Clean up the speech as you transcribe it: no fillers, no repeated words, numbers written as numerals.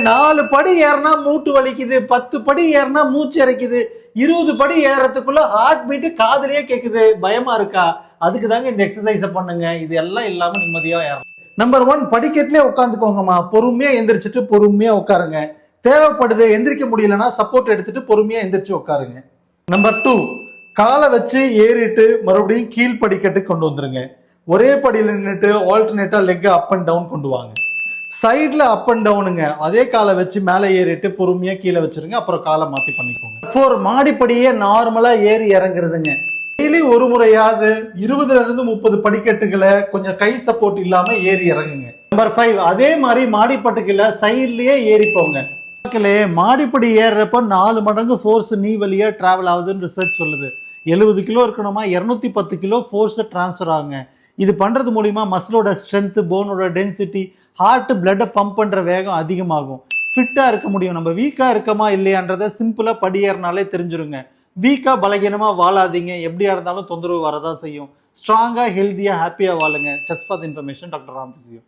4 படி ஏறினா மூட்டு வலிக்குது, 10 படி ஏறினா மூச்சு இறைக்குது, 20 படி ஏறதுக்குள்ள ஹார்ட் பீட் காதுலயே கேக்குது, பயமா இருக்கா? அதுக்கு தாங்க இந்த எக்ஸசைஸ பண்ணுங்க. இது எல்லாம் இல்லாம நிம்மதியா ஏறலாம். நம்பர் 1, படிக்கட்டிலே உட்காந்துக்கோங்கம்மா. பொறுமையா எந்திரிச்சிட்டு பொறுமையா உட்காருங்க. தேவைப்படுது எந்திரிக்க முடியலன்னா சப்போர்ட் எடுத்துட்டு பொறுமையா எந்திரிச்சு உட்காருங்க. நம்பர் 2, காலை வச்சு ஏறிட்டு மறுபடியும் கீழ் படிக்கட்டு கொண்டு வந்துருங்க. ஒரே படியில நின்றுட்டு ஆல்டர்னேட்டா லெக் அப் அண்ட் டவுன் கொண்டு வாங்க. சைட்ல அப் அண்ட் டவுனுங்க. அதே காலை வச்சு மேலே ஏறிட்டு பொறுமையா கீழே வச்சிருங்க. அப்புறம் காலை மாத்தி பண்ணிக்கோங்க. 4, மாடிப்படியே நார்மலா ஏறி இறங்குறதுங்க. டெய்லி ஒரு முறையாவது 20ல இருந்து 30 படிக்கட்டுகளை கொஞ்சம் கை சப்போர்ட் இல்லாம ஏறி இறங்குங்க. நம்பர் 5, அதே மாதிரி மாடிப்பட்டுக்குள்ள சைட்லயே ஏறி போங்க. மாடிப்படி ஏறுறப்ப 4 மடங்கு ஃபோர்ஸ் நீ வழியா டிராவல் ஆகுதுன்னு ரிசர்ச் சொல்லுது. 70 கிலோ இருக்கணுமா 210 கிலோ ஃபோர்ஸ் டிரான்ஸ்ஃபர் ஆகுங்க. இது பண்றது மூலியமா மசிலோட ஸ்ட்ரென்த், போனோட டென்சிட்டி, ஹார்ட் பிளட்டை பம்ப் பண்ற வேகம் அதிகமாகும். ஃபிட்டா இருக்க முடியும். நம்ம வீக்கா இருக்கமா இல்லையான்றத சிம்பிளா படியேறினாலே தெரிஞ்சிருங்க. வீக்கா பலகீனமா வாழாதீங்க. எப்படியா இருந்தாலும் தொந்தரவு வரதான் செய்யும். ஸ்ட்ராங்கா, ஹெல்தியா, ஹாப்பியா வாழுங்க. Just for the information, doctor Ram physio.